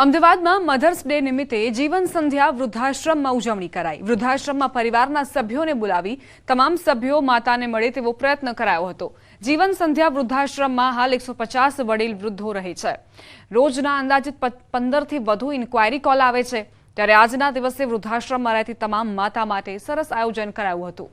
અમદાવાદમાં mothers day નિમિત્તે જીવન સંધ્યા વૃદ્ધાશ્રમમાં ઉજવણી કરાઈ। વૃદ્ધાશ્રમમાં પરિવારના સભ્યોને બોલાવી તમામ સભ્યો માતાને મળે તેવો પ્રયત્ન કરાયો હતો। જીવન સંધ્યા વૃદ્ધાશ્રમમાં હાલ 150 વડીલ વૃદ્ધો રહે છે। રોજના અંદાજિત 15 થી વધુ ઇન્ક્વાયરી કોલ આવે છે, ત્યારે આજના દિવસે વૃદ્ધાશ્રમમાં રહેતી તમામ માતા માટે સરસ આયોજન કરાયું હતું।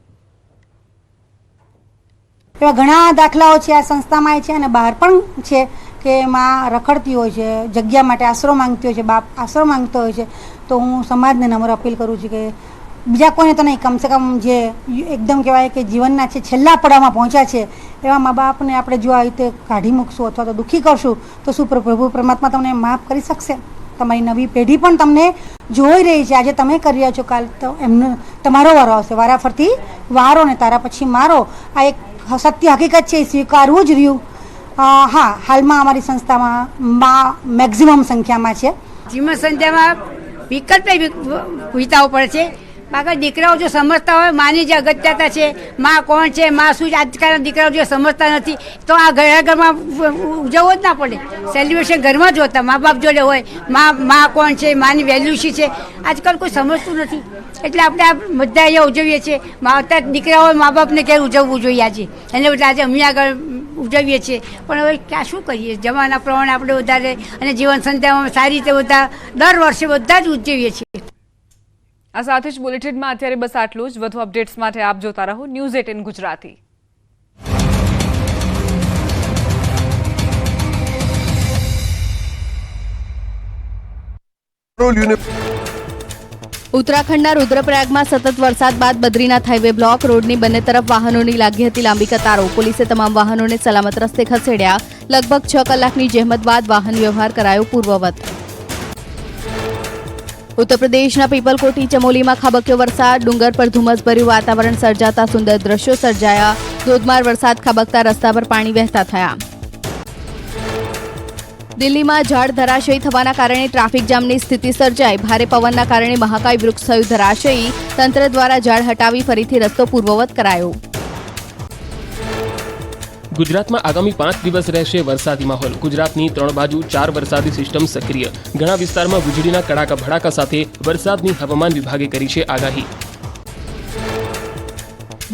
એવા ઘણા દાખલાઓ છે આ સંસ્થામાં છે અને બહાર પણ છે કે માં રખડતી હોય છે, જગ્યા માટે આશરો માંગતી હોય છે, બાપ આશરો માંગતો હોય છે। તો હું સમાજને નમ્ર અપીલ કરું છું કે બીજા કોઈને તો નહીં, કમસે કમ જે એકદમ કહેવાય કે જીવનના છે છેલ્લા પડાવમાં પહોંચ્યા છે એવા મા બાપને આપણે જો આ રીતે કાઢી મૂકશું અથવા તો દુઃખી કરશું તો શું પ્રભુ પરમાત્મા તમને માફ કરી શકશે? તમારી નવી પેઢી પણ તમને જોઈ રહી છે। આજે તમે કરી રહ્યા છો, કાલ તો એમનો તમારો વારો આવશે। વારાફરતી વારો ને તારા પછી મારો, આ એક સત્ય હકીકત છે, સ્વીકારવું જ રહ્યું। હા, હાલમાં અમારી સંસ્થામાં માં મેક્સિમમ સંખ્યામાં છે। જીવન સંધ્યામાં વિકલ્પ વિતાવવો પડે છે। બાકી દીકરાઓ જો સમજતા હોય માની જે અગત્યતા છે, માં કોણ છે, માં શું, આજકાલના દીકરાઓ જો સમજતા નથી તો આ ઘરમાં ઉજવવો જ ના પડે। સેલિબ્રેશન ઘરમાં જ હોતા, મા બાપ જોડે હોય, માં કોણ છે, માની વેલ્યુ શી છે, આજકાલ કોઈ સમજતું નથી। એટલે આપણે આ બધા અહીંયા ઉજવીએ છીએ। માતા દીકરાઓ મા બાપને ક્યારે ઉજવવું જોઈએ આજે, એને બદલે આજે અમે આગળ ઉજવીએ છીએ। પણ હવે ક્યાં શું કરીએ, જમાના પ્રમાણે આપણે વધારે અને જીવન સંધ્યામાં સારી રીતે બધા દર વર્ષે બધા જ ઉજવીએ છીએ। આ સાથે જ બુલેટિનમાં અત્યારે બસ આટલું જ। વધુ અપડેટ્સ માટે આપ જોતા રહો News18 ગુજરાતી। ઉત્તરાખંડના રુદ્રપ્રયાગમાં સતત વરસાદ બાદ બદ્રીનાથ હાઈવે બ્લોક, રોડની બંને તરફ વાહનોની લાગી હતી લાંબી કતારો। પોલીસે તમામ વાહનોને સલામત રસ્તે ખસેડ્યા। લગભગ 6 કલાકની જહેમત બાદ વાહન વ્યવહાર કરાયો પૂર્વવત। ઉત્તર પ્રદેશના પીપલકોટી ચમોલીમાં ખાબક્યો વરસાદ, ડુંગર પર ધુમ્મસભર્યું વાતાવરણ સર્જાતા સુંદર દ્રશ્યો સર્જાયા। ધોધમાર વરસાદ ખાબકતા રસ્તા પર પાણી વહેતા થયા। દિલ્હીમાં ઝાડ ધરાશયી થવાના કારણે ટ્રાફિક જામની સ્થિતિ સર્જાઈ। ભારે પવનના કારણે મહાકાય વૃક્ષ થયું ધરાશયી। તંત્ર દ્વારા ઝાડ હટાવી ફરીથી રસ્તો પૂર્વવત કરાયો। ગુજરાતમાં આગામી 5 દિવસ રહેશે વરસાદી માહોલ। ગુજરાતની 3 બાજુ 4 વરસાદી સિસ્ટમ સક્રિય। ઘણા વિસ્તારમાં વીજળીના કડાકા ભડાકા સાથે વરસાદની હવામાન વિભાગે કરી છે આગાહી।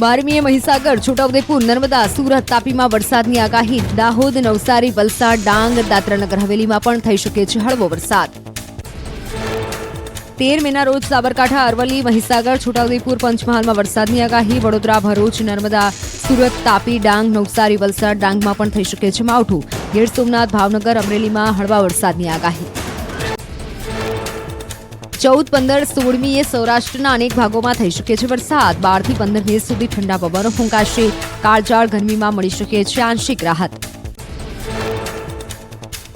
12મીએ મહીસાગર, છોટાઉદેપુર, નર્મદા, સુરત, તાપીમાં વરસાદની આગાહી। દાહોદ, નવસારી, વલસાડ, ડાંગ, દાદરાનગર હવેલીમાં પણ થઈ શકે છે હળવો વરસાદ। 13 મેના રોજ સાબરકાંઠા, અરવલ્લી, મહીસાગર, છોટાઉદેપુર, પંચમહાલમાં વરસાદની આગાહી। વડોદરા, ભરૂચ, નર્મદા, સુરત, તાપી, ડાંગ, નવસારી, વલસાડ, ડાંગમાં પણ થઈ શકે છે માવઠું। ગીર સોમનાથ, ભાવનગર, અમરેલીમાં હળવા વરસાદની આગાહી। 14, 15, 16મીએ સૌરાષ્ટ્રના અનેક ભાગોમાં થઈ શકે છે વરસાદ। 12 થી 15 મે સુધી ઠંડા પવનો ફૂંકાશે। કાળઝાળ ગરમીમાં મળી શકે છે આંશિક રાહત।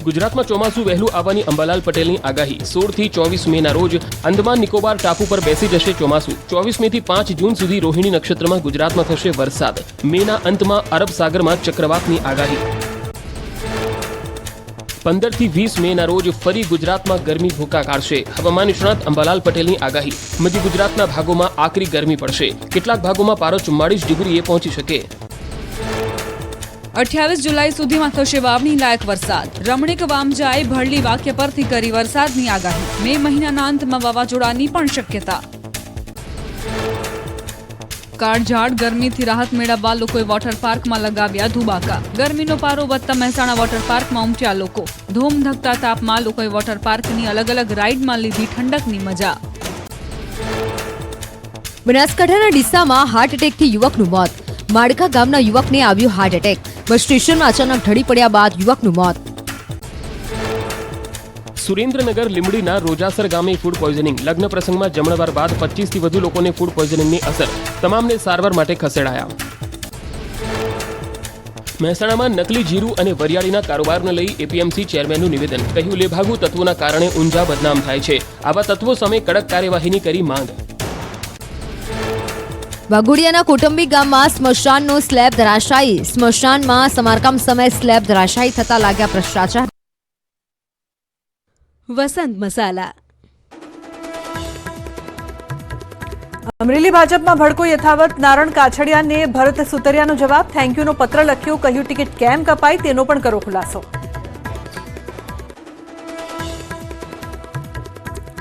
ગુજરાતમાં ચોમાસું વહેલું આવવાની અંબાલાલ પટેલની આગાહી। 16 થી 24 મેના રોજ અંદમાન નિકોબાર ટાપુ પર બેસી જશે ચોમાસું। 24 મેથી 5 જૂન સુધી રોહિણી નક્ષત્રમાં ગુજરાતમાં થશે વરસાદ। મેના અંતમાં અરબ સાગરમાં ચક્રવાતની આગાહી। 15 થી 20 મેના રોજ ફરી ગુજરાતમાં ગરમી ભૂકા કાઢશે। હવામાન નિષ્ણાત અંબાલાલ પટેલની આગાહી। મધ્ય ગુજરાતના ભાગોમાં આકરી ગરમી પડશે। કેટલાક ભાગોમાં પારો 44 ડિગ્રીએ પહોંચી શકે। 28 જુલાઈ સુધીમાં થશે વાવણી લાયક વરસાદ। રમણીક વામજાએ ભરલી વાક્ય પરથી કરી વરસાદની આગાહી। મે મહિનાના અંતમાં વાવાઝોડાની પણ શક્યતા। કાળઝાળ ગરમીથી રાહત મેળવવા લોકોએ વોટર પાર્કમાં લગાવ્યા ધુબાકા। ગરમીનો પારો વધતા મહેસાણા વોટર પાર્કમાં ઉમટ્યા લોકો। ધોમધકતા તાપમાં લોકોએ વોટર પાર્કની અલગ અલગ રાઇડમાં લીધી ઠંડકની મજા। બનાસકાંઠાના ડીસામાં હાર્ટ એટેકથી યુવકનું મોત। માડકા ગામના યુવકને આવ્યું હાર્ટ એટેક। બસ સ્ટેશનમાં અચાનક ઢળી પડ્યા બાદ યુવકનું મોત। સુરેન્દ્રનગર લીંબડીના રોજાસર ગામે ફૂડ પોઈઝનિંગ। લગ્ન પ્રસંગમાં જમણવાર બાદ 25 થી વધુ લોકોને ફૂડ પોઈઝનિંગની અસર। તમામને સારવાર માટે ખસેડાયા। મહેસાણામાં નકલી જીરું અને વરિયાળીના કારોબારને લઈ એપીએમસી ચેરમેનનું નિવેદન। કહ્યું લેભાગુ તત્વોના કારણે ઊંઝા બદનામ થાય છે। આવા તત્વો સામે કડક કાર્યવાહીની કરી માંગ। વાઘોડિયાના કૌટુંબિક ગામમાં સ્મશાનનો સ્લેબ ધરાશાયી। સ્મશાનમાં સમારકામ સમયે સ્લેબ ધરાશાયી થતા લાગ્યા ભ્રષ્ટાચાર। વસંત મસાલા। અમરેલી ભાજપમાં ભડકો યથાવત। નારણ કાછડિયાને ભરત સુતરિયાનો જવાબ। થેન્ક યુનો પત્ર લખ્યો, કહ્યું ટિકિટ કેમ કપાઈ તેનો પણ કરો ખુલાસો।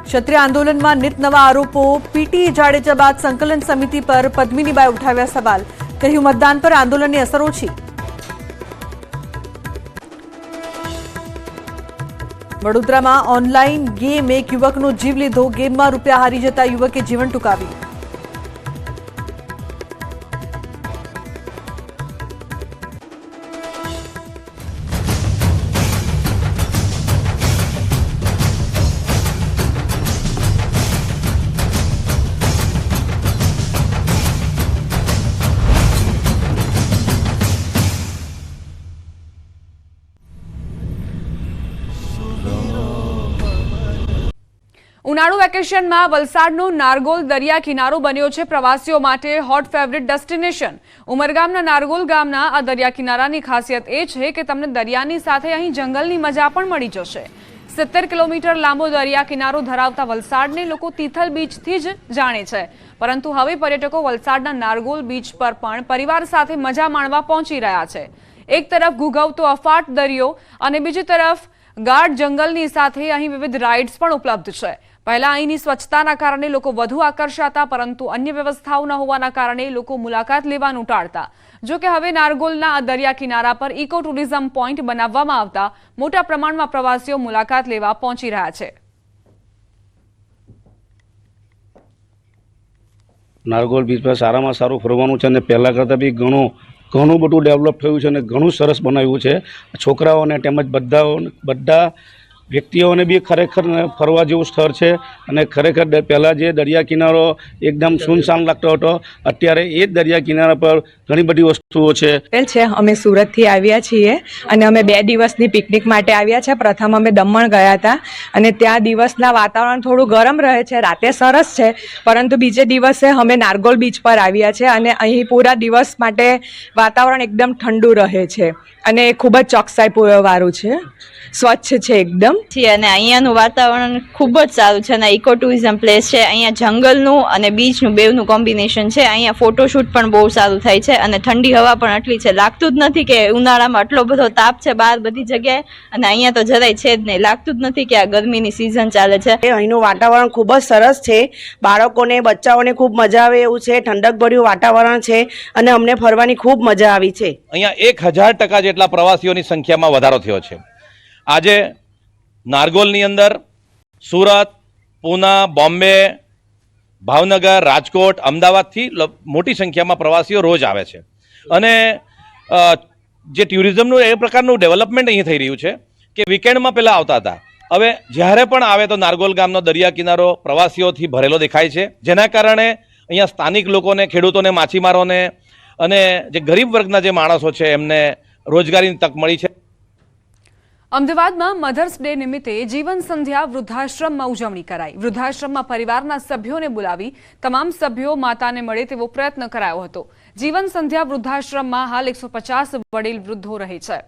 ક્ષત્રિય આંદોલનમાં નિત નવા આરોપો, પીટી જાડેજા બાદ સંકલન સમિતિ પર પદ્મિનીબાઈ ઉઠાવ્યા સવાલ, કહ્યું મતદાન પર આંદોલનની અસર ઓછી. વડોદરામાં ઓનલાઈન ગેમ એક યુવકનો જીવ લીધો, ગેમમાં રૂપિયા હારી જતા યુવકે જીવન ટૂંકાવી. ઉનાળુ વેકેશનમાં વલસાડનો નારગોલ દરિયા કિનારો બન્યો છે પ્રવાસીઓ માટે હોટ ફેવરિટ ડેસ્ટિનેશન. ઉમરગામના નારગોલ ગામના આ દરિયા કિનારાની ખાસિયત એ છે કે તમને દરિયાની સાથે અહીં જંગલની મજા પણ મળી જશે. 70 કિલોમીટર લાંબો દરિયા કિનારો ધરાવતા વલસાડને લોકો તિથલ બીચથી જ જાણે છે, પરંતુ હવે પર્યટકો વલસાડના નારગોલ બીચ પર પણ પરિવાર સાથે મજા માણવા પહોંચી રહ્યા છે. એક તરફ ઘૂઘવતો અફાટ દરિયો અને બીજી તરફ ગાઢ જંગલની સાથે અહીં વિવિધ રાઇડ્સ પણ ઉપલબ્ધ છે. પહેલા અહીંની સ્વચ્છતાના કારણે લોકો વધુ આકર્ષાતા, પરંતુ અન્ય વ્યવસ્થાઓ ન હોવાના કારણે લોકો મુલાકાત લેવાનું ટાળતા. જો કે હવે નારગોલના આ દરિયા કિનારા પર ઇકો ટુરિઝમ પોઈન્ટ બનાવવામાં આવતા મોટા પ્રમાણમાં પ્રવાસીઓ મુલાકાત લેવા પહોંચી રહ્યા છે. નારગોલ બીચ પર સારામાં સારું ફરવાનું છે અને પહેલાં કરતાં બી ઘણું બધું ડેવલપ થયું છે અને ઘણું સરસ બનાવ્યું છે. છોકરાઓને તેમજ બધા વ્યક્તિઓને બી ખરેખર ફરવા જેવું સ્થળ છે અને ખરેખર પહેલાં જે દરિયા કિનારો એકદમ સુનસાન લાગતો હતો, અત્યારે એ જ દરિયા કિનારા પર ઘણી બધી વસ્તુઓ છે. અમે સુરતથી આવ્યા છીએ અને અમે 2 દિવસની પિકનિક માટે આવ્યા છે. પ્રથમ અમે દમણ ગયા હતા અને ત્યાં દિવસના વાતાવરણ થોડું ગરમ રહે છે, રાતે સરસ છે, પરંતુ બીજે દિવસે અમે નારગોલ બીચ પર આવ્યા છે અને અહીં પૂરા દિવસ માટે વાતાવરણ એકદમ ઠંડુ રહે છે અને એ ખૂબ જ ચોકસાઈ વાળું છે, સ્વચ્છ છે એકદમ. અને અહીંયાનું વાતાવરણ ખૂબ જ સારું છે અને ઇકો ટુરિઝમ પ્લેસ છે. અહીંયા જંગલનું અને બીચનું બેવનું કોમ્બિનેશન છે. અહીંયા ફોટોશૂટ પણ બહુ સારું થાય છે અને ઠંડી હવા પણ આટલી છે, લાગતું જ નથી કે ઉનાળામાં આટલો બધો તાપ છે બહાર બધી જગ્યાએ, અને અહીંયા તો જરાય છે જ નહીં, લાગતું જ નથી કે આ ગરમીની સિઝન ચાલે છે. અહીંનું વાતાવરણ ખૂબ જ સરસ છે, બાળકોને બચ્ચાઓને ખૂબ મજા આવે એવું છે, ઠંડકભર્યું વાતાવરણ છે અને અમને ફરવાની ખૂબ મજા આવી છે. અહીંયા 1000% જેટલા પ્રવાસીઓની સંખ્યામાં વધારો થયો છે. આજે નારગોલની અંદર સુરત, પૂના, બોમ્બે, ભાવનગર, રાજકોટ, અમદાવાદથી મોટી સંખ્યામાં પ્રવાસીઓ રોજ આવે છે અને જે ટુરિઝમનું એ પ્રકારનું ડેવલપમેન્ટ અહીં થઈ રહ્યું છે કે વીકેન્ડમાં પહેલાં આવતા હતા, હવે જ્યારે પણ આવે તો નારગોલ ગામનો દરિયા કિનારો પ્રવાસીઓથી ભરેલો દેખાય છે, જેના કારણે અહીંયા સ્થાનિક લોકોને, ખેડૂતોને, માછીમારોને અને જે ગરીબ વર્ગના જે માણસો છે એમને રોજગારીની તક મળી છે. અમદાવાદમાં મધર્સ ડે નિમિત્તે જીવન સંધ્યા વૃદ્ધાશ્રમમાં ઉજવણી કરાઈ. વૃદ્ધાશ્રમમાં પરિવારના સભ્યોને બોલાવી તમામ સભ્યો માતાને મળે તેવો પ્રયત્ન કરાયો હતો. જીવન સંધ્યા વૃદ્ધાશ્રમમાં હાલ 150 વડીલ વૃદ્ધો રહે છે.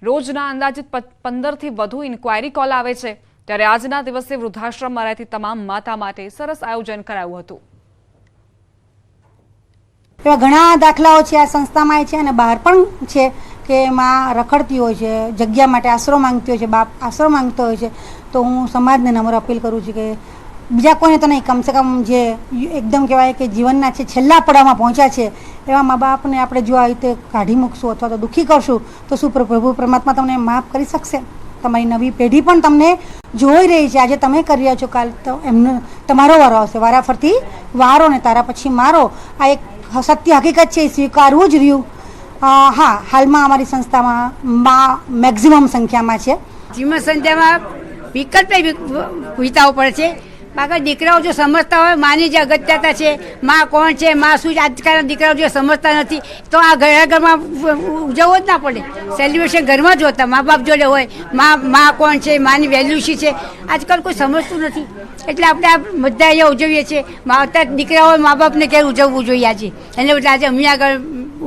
રોજના અંદાજિત 15 થી વધુ ઇન્ક્વાયરી કોલ આવે છે, ત્યારે આજના દિવસે વૃદ્ધાશ્રમમાં રહેતી તમામ માતા માટે સરસ આયોજન કરાયું હતું. એવા ઘણા દાખલાઓ છે આ સંસ્થામાં છે અને બહાર પણ છે કે માં રખડતી હોય છે, જગ્યા માટે આશરો માંગતી હોય છે, બાપ આશરો માંગતો હોય છે. તો હું સમાજને નમ્ર અપીલ કરું છું કે બીજા કોઈને તો નહીં, કમસે કમ જે એકદમ કહેવાય કે જીવનના છે છેલ્લા પડાવમાં પહોંચ્યા છે એવા મા બાપને આપણે જો આ રીતે કાઢી મૂકશું અથવા તો દુઃખી કરશું તો શું પ્રભુ પરમાત્મા તમને માફ કરી શકશે? તમારી નવી પેઢી પણ તમને જોઈ રહી છે. આજે તમે કરી રહ્યા છો, કાલ તો એમનો તમારો વારો આવશે, વારાફરતી વારો ને તારા પછી મારો. આ એક સત્ય હકીકત છે, સ્વીકારવું જ રહ્યું. હા, હાલમાં અમારી સંસ્થામાં મેક્સિમમ સંખ્યામાં છે. જીવન સંધ્યામાં વિકલ્પ વિતાવવો પડે છે. બાકી દીકરાઓ જો સમજતા હોય માની જે અગત્યતા છે, માં કોણ છે, માં શું, આજકાલના દીકરાઓ જો સમજતા નથી તો આ ઘરમાં ઉજવવો જ ના પડે. સેલિબ્રેશન ઘરમાં જ હોતા, મા બાપ જોડે હોય, માં કોણ છે, માની વેલ્યુ શું છે, આજકાલ કોઈ સમજતું નથી. એટલે આપણે આ બધા અહીંયા ઉજવીએ છીએ. માતા દીકરાઓ મા બાપને ક્યારે ઉજવવું જોઈએ આજે, એને બદલે આજે અમે આગળ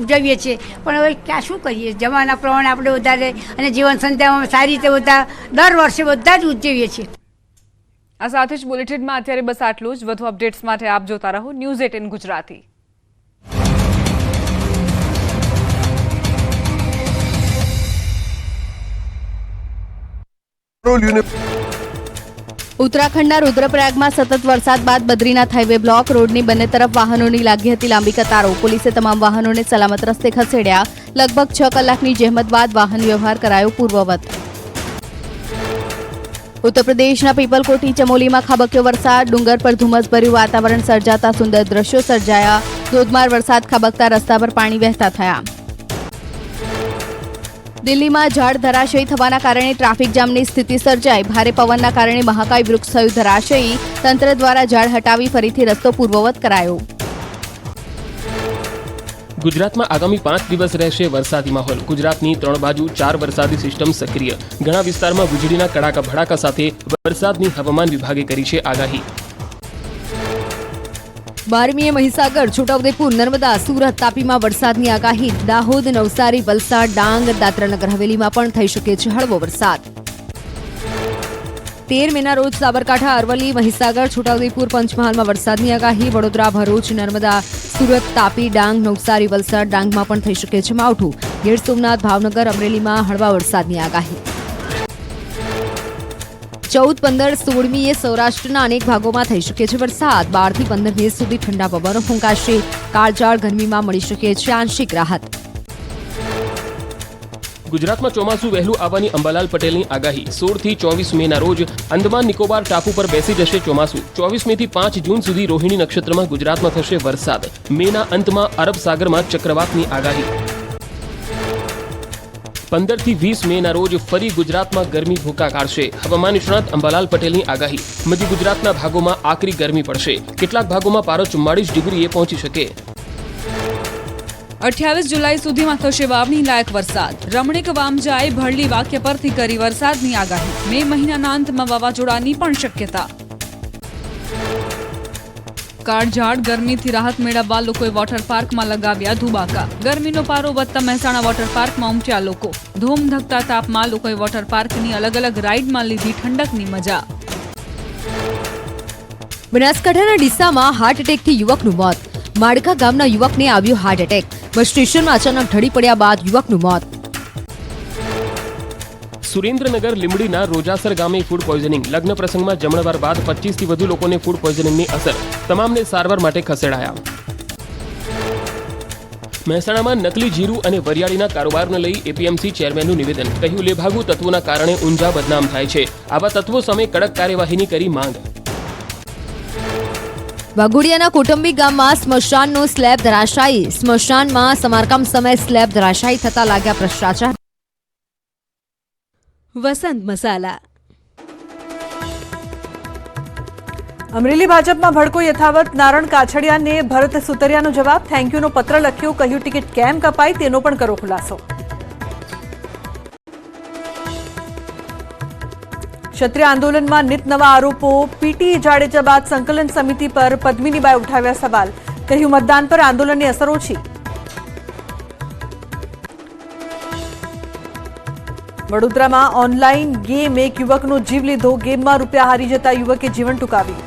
ઉજવીએ છીએ. પણ હવે ક્યાં શું કરીએ, જમાના પ્રમાણે આપણે વધારે અને જીવન સંધ્યામાં સારી રીતે બધા દર વર્ષે બધા જ ઉજવીએ છીએ. આ સાથે જ બુલેટિનમાં અત્યારે બસ આટલું જ. વધુ અપડેટ્સ માટે આપ જોતા રહો ન્યૂઝ 18 ગુજરાતી. ઉત્તરાખંડના રુદ્રપ્રયાગમાં સતત વરસાદ બાદ બદ્રીનાથ હાઈવે બ્લોક, રોડની બંને તરફ વાહનોની લાગી હતી લાંબી કતારો. પોલીસે તમામ વાહનોને સલામત રસ્તે ખસેડ્યા. લગભગ 6 કલાકની જહેમત બાદ વાહન વ્યવહાર કરાયો પૂર્વવત. ઉત્તર પ્રદેશના પીપલકોટી ચમોલીમાં ખાબક્યો વરસાદ. ડુંગર પર ધુમ્મસભર્યું વાતાવરણ સર્જાતા સુંદર દ્રશ્યો સર્જાયા. ધોધમાર વરસાદ ખાબકતા રસ્તા પર પાણી વહેતા થયા. દિલ્હીમાં ઝાડ ધરાશયી થવાના કારણે ટ્રાફિક જામની સ્થિતિ સર્જાઈ. ભારે પવનના કારણે મહાકાય વૃક્ષ થયું ધરાશયી. તંત્ર દ્વારા ઝાડ હટાવી ફરીથી રસ્તો પૂર્વવત કરાયો. ગુજરાતમાં આગામી 5 દિવસ રહેશે વરસાદી માહોલ. ગુજરાતની 3 બાજુ 4 વરસાદી સિસ્ટમ સક્રિય. ઘણા વિસ્તારમાં વીજળીના કડાકા ભડાકા સાથે વરસાદની હવામાન વિભાગે કરી છે આગાહી. 12મીએ મહીસાગર, છોટાઉદેપુર, નર્મદા, સુરત, તાપીમાં વરસાદની આગાહી. દાહોદ, નવસારી, વલસાડ, ડાંગ, દાદરાનગર હવેલીમાં પણ થઈ શકે છે હળવો વરસાદ. 13 મેના રોજ સાબરકાંઠા, અરવલ્લી, મહીસાગર, છોટાઉદેપુર, પંચમહાલમાં વરસાદની આગાહી. વડોદરા, ભરૂચ, નર્મદા, સુરત, તાપી, ડાંગ, નવસારી, વલસાડ, ડાંગમાં પણ થઈ શકે છે માવઠું. ગીર સોમનાથ, ભાવનગર, અમરેલીમાં હળવા વરસાદની આગાહી. 14, 15, 16મીએ સૌરાષ્ટ્રના અનેક ભાગોમાં થઈ શકે છે વરસાદ. 12 થી 15 મે સુધી ઠંડા પવનો ફૂંકાશે. કાળઝાળ ગરમીમાં મળી શકે છે આંશિક રાહત. ગુજરાતમાં ચોમાસું વહેલું આવવાની અંબાલાલ પટેલની આગાહી. 16 થી 24 મેના રોજ અંદમાન નિકોબાર ટાપુ પર બેસી જશે ચોમાસું. 24 મે થી 5 જૂન સુધી રોહિણી નક્ષત્રમાં ગુજરાતમાં થશે વરસાદ. મેના અંતમાં અરબ સાગરમાં ચક્રવાતની આગાહી. 15 થી 20 મેના રોજ ફરી ગુજરાતમાં ગરમી ભૂકા કાઢશે. હવામાન નિષ્ણાત અંબાલાલ પટેલની આગાહી. મધ્ય ગુજરાતના ભાગોમાં આકરી ગરમી પડશે. કેટલાક ભાગોમાં પારો 44 ડિગ્રીએ પહોંચી શકે. 28 જુલાઈ સુધીમાં થશે વાવણી લાયક વરસાદ. રમણીક વામજાએ ભરલી વાક્ય પરથી કરી વરસાદની આગાહી. મે મહિનાના અંતમાં વાવાઝોડાની પણ શક્યતા. કાળઝાળ ગરમીથી રાહત મેળવવા લોકોએ વોટર પાર્કમાં લગાવ્યા ધુબાકા. ગરમીનો પારો વધતા મહેસાણા વોટર પાર્કમાં ઉમટ્યા લોકો. ધૂમધકતા તાપમાં લોકોએ વોટર પાર્કની અલગ અલગ રાઇડમાં લીધી ઠંડકની મજા. બનાસકાંઠાના ડીસામાં હાર્ટ એટેકથી યુવકનું મોત. માડકા ગામના યુવકને આવ્યો હાર્ટ એટેક. બસ સ્ટેશનમાં અચાનક ઢળી પડ્યા બાદ યુવકનું મોત. સુરેન્દ્રનગર લીંબડીના રોજાસર ગામે ફૂડ પોઈઝનિંગ. લગ્ન પ્રસંગમાં જમણવાર બાદ 25 થી વધુ લોકોને ફૂડ પોઈઝનિંગની અસર. તમામને સારવાર માટે ખસેડાયા. મહેસાણામાં નકલી જીરું અને વરિયાળીના કારોબારને લઈ એપીએમસી ચેરમેનનું નિવેદન. કહ્યું લેભાગુ તત્વોના કારણે ઊંઝા બદનામ થાય છે. આવા તત્વો સામે કડક કાર્યવાહીની કરી માંગ. વાઘોડિયાના કોટંબી ગામમાં સ્મશાનનો સ્લેબ ધરાશાયી. સ્મશાનમાં સમારકામ સમયે સ્લેબ ધરાશાયી થતા લાગ્યા ભ્રષ્ટાચાર. વસંત મસાલા. અમરેલી ભાજપમાં ભડકો યથાવત. નારણ કાછડિયાને ભરત સુતરિયાનો જવાબ. થેન્ક યુનો પત્ર લખ્યો. કહ્યું ટિકિટ કેમ કપાઈ તેનો પણ કરો ખુલાસો. ક્ષત્રિય આંદોલનમાં નિત નવા આરોપો. પીટી જાડેજા બાદ સંકલન સમિતિ પર પદ્મિનીબાઈ ઉઠાવ્યા સવાલ. કહ્યું મતદાન પર આંદોલનની અસર ઓછી. વડોદરામાં ઓનલાઈન ગેમ એક યુવકનો જીવ લીધો. ગેમમાં રૂપિયા હારી જતા યુવકે જીવન ટૂંકાવ્યું.